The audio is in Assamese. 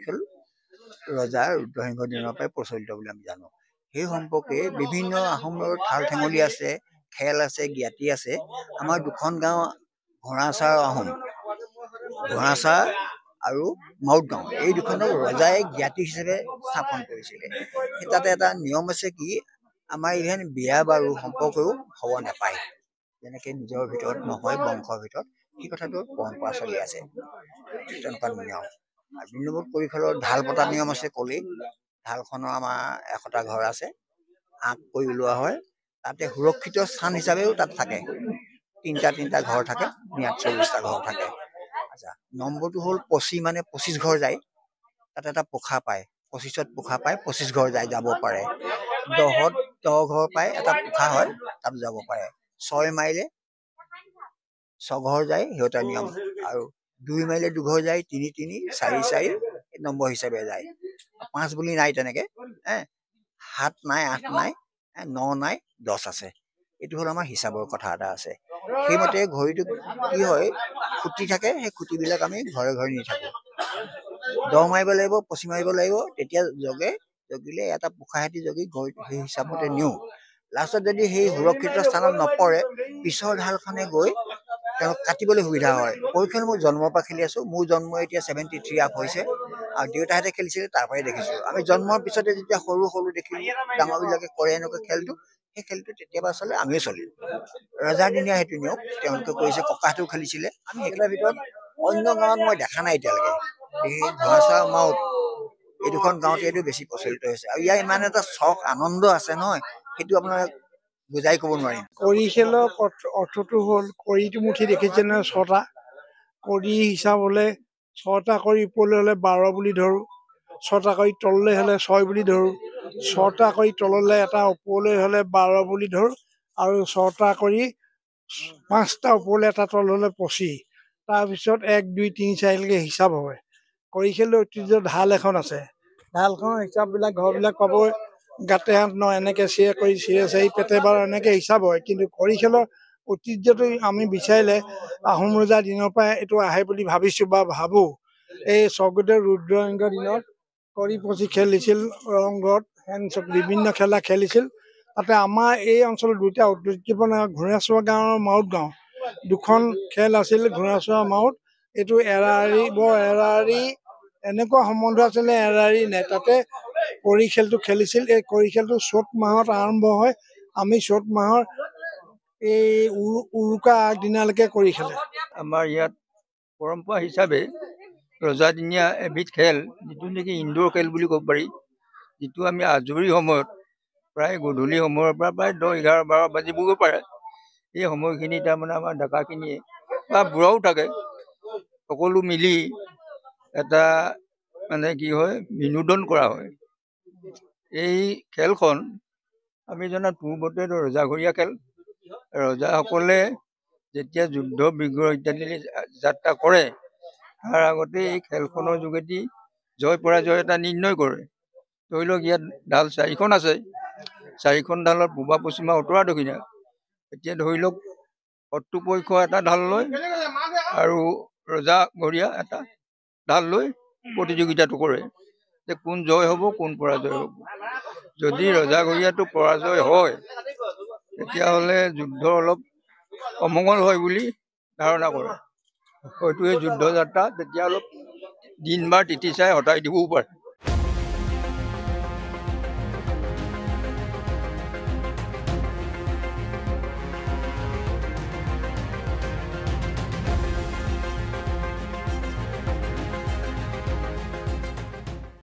কৰিখেল ৰজা ৰুদ্ৰসিংহৰ দিনৰ পৰাই প্ৰচলিত বুলি আমি জানো। সেই সম্পৰ্কে বিভিন্ন আহোমৰ ঠাল ঠেঙুলি আছে, খেল আছে, জ্ঞাতি আছে। আমাৰ দুখন গাঁও ঘোঁৰাচাৰ আহোম, ঘোঁৰাচাৰ আৰু মাউত গাঁও, এই দুখনক ৰজাই জ্ঞাতি হিচাপে স্থাপন কৰিছিলে। তাতে এটা নিয়ম আছে কি, আমাৰ ইভেন বিয়া বাৰু সম্পৰ্কও হ'ব নাপায়, যেনেকে নিজৰ ভিতৰত নহয় বংশৰ ভিতৰত, সেই কথাটো পৰম্পৰা চলি আছে। তেনেকুৱা নিয়ম। আৰু ২ নম্বৰ পৰিখেলৰ ঢাল পতা নিয়ম আছে। ক'লেই ঢালখনৰ আমাৰ ১০০টা ঘৰ আছে, আগ কৰি ওলোৱা হয়। তাতে সুৰক্ষিত স্থান হিচাপেও তাত থাকে, তিনিটা ঘৰ থাকে, ইয়াত ৪০টা ঘৰ থাকে। আচ্ছা, নম্বৰটো হ'ল ২৫, মানে ২৫ ঘৰ যায়। তাত এটা পোখা পায়, ২৫ত পোখা পায়, ২৫ ঘৰ যাব পাৰে। ১০ত ১০ ঘৰ পায়, এটা পোখা হয়, তাত যাব পাৰে। ৬ মাইলে ৬ ঘৰ যায়, সিহঁতৰ নিয়ম। আৰু ২ মাইলে ২ ঘৰ যায়, ৩ ৩, ৪ ৪ নম্বৰ হিচাপে যায়। ৫ বুলি নাই তেনেকে, ৭ নাই, ৮ নাই, ৯ নাই, ১০ আছে। এইটো হ'ল আমাৰ হিচাপৰ কথা এটা আছে। সেইমতে ঘড়ীটো কি হয়, খুঁটি থাকে, সেই খুঁটিবিলাক আমি ঘৰে ঘৰে নি থাকোঁ। ১০ মাৰিব লাগিব, ২৫ মাৰিব লাগিব, তেতিয়া জগিলে এটা পোখাহেঁতি জগি ঘড়ীটো সেই হিচাপতে নিওঁ। লাষ্টত যদি সেই সুৰক্ষিত স্থানত নপৰে, পিছৰ ঢালখনে গৈ তেওঁক কাটিবলৈ সুবিধা হয়। পৰিখেল মোৰ জন্মৰ পৰা খেলি আছোঁ। মোৰ জন্ম এতিয়া 73 আপ হৈছে, আৰু দেউতাহঁতে খেলিছিলে, তাৰ পৰাই দেখিছিলোঁ। আমি জন্মৰ পিছতে যেতিয়া সৰু দেখিলোঁ ডাঙৰবিলাকে কৰে এনেকুৱা খেলটো, সেই খেলটো তেতিয়াবা চলে, আমিও চলিলোঁ। ৰজাৰ দিনীয়া সেইটো নিয়ম তেওঁলোকে কৰিছে, ককাহঁতেও খেলিছিলে। আমি সেইকেইটাৰ ভিতৰত অন্য গাঁৱত মই দেখা নাই এতিয়ালৈকে। এই ঘোঁৰাচাৰ মাউত এই দুখন গাঁৱতে এইটো বেছি প্ৰচলিত হৈছে, আৰু ইয়াৰ ইমান এটা চখ আনন্দ আছে নহয়, সেইটো আপোনাৰ বুজাই ক'ব নোৱাৰিম। কৰিখেলৰ অৰ্থটো হ'ল, কৰিটো মুঠি দেখিছে নহয়, ৬টা কৰি হিচাপ হ'লে ৬টা কৰি ওপৰলৈ হ'লে ১২ বুলি ধৰোঁ, ৬টা কৰি তললৈ হ'লে ৬ বুলি ধৰোঁ, ৬টা কৰি তললৈ এটা ওপৰলৈ হ'লে ১২ বুলি ধৰোঁ, আৰু ৬টা কৰি ৫টা ওপৰলৈ এটা তল হ'লে ২৫। তাৰপিছত ১ ২ ৩ ৪লৈকে হিচাপ হয়। কৰিখেলৰ ঐতিহ্য ঢাল এখন আছে। ঢালখনৰ হিচাপবিলাক ঘৰবিলাক পাবই, গাতে ৮ ৯ এনেকৈ চিৰে কৰি, চিৰে ৪ পেটে ১২ এনেকৈ হিচাপ হয়। কিন্তু কৰিখেলৰ ঐতিহ্যটো আমি বিচাৰিলে আহোম ৰজাৰ দিনৰ পৰাই এইটো আহে বুলি ভাবিছোঁ বা ভাবোঁ। এই স্বৰ্গদেউ ৰুদ্ৰসিংহৰ দিনত কৰি পুচি খেলিছিল, ৰংঘৰত বিভিন্ন খেলা খেলিছিল। তাতে আমাৰ এই অঞ্চলত ২টা ঐতিহ্যপূৰ্ণ ঘোঁৰাচোৱা গাঁও আৰু মাউত গাঁও, দুখন খেল আছিল। ঘোঁৰাচোৱা মাউত, এইটো এৰাৰি, বৰ এৰাৰি এনেকুৱা সম্বন্ধ আছিলে, এৰাৰি নাই। তাতে কৰি খেলটো খেলিছিল। এই কৰি খেলটো চ'ত মাহত আৰম্ভ হয়। আমি চ'ত মাহৰ এই উৰুকা আগদিনালৈকে কৰি খেলে। আমাৰ ইয়াত পৰম্পৰা হিচাপে ৰজাদিনীয়া এবিধ খেল, যিটো নেকি ইনডোৰ খেল বুলি ক'ব পাৰি, যিটো আমি আজৰি সময়ত প্ৰায় গধূলি সময়ৰ পৰা প্ৰায় ১০ ১১ ১২ বাজিবগৈ পাৰে, এই সময়খিনি তাৰমানে আমাৰ ডেকাখিনিয়ে বা বুঢ়াও থাকে, সকলো মিলি এটা মানে কি হয়, বিনোদন কৰা হয়। এই খেলখন আমি জনাত পূৰ্বতে ৰজাঘৰীয়া খেল। ৰজাসকলে যেতিয়া যুদ্ধ বিগ্ৰহ ইত্যাদি যাত্ৰা কৰে, তাৰ আগতে এই খেলখনৰ যোগেদি জয় পৰাজয় এটা নিৰ্ণয় কৰে। ধৰি লওক ইয়াত ঢাল ৪খন আছে, ৪খন ঢালৰ পূবা পশ্চিমা উত্তৰা দক্ষিণা। এতিয়া ধৰি লওক শত্ৰুপক্ষ এটা ঢাল লয়, আৰু ৰজাঘৰীয়া এটা ঢাল লৈ প্ৰতিযোগিতাটো কৰে যে কোন জয় হ'ব, কোন পৰাজয় হ'ব। যদি ৰজাঘৰীয়াটো পৰাজয় হয়, তেতিয়াহ'লে যুদ্ধ অলপ অমংগল হয় বুলি ধাৰণা কৰে। হয়তো এই যুদ্ধ যাত্ৰা তেতিয়া অলপ দিন বাৰ তিথি চাই হতাই দিবও পাৰে।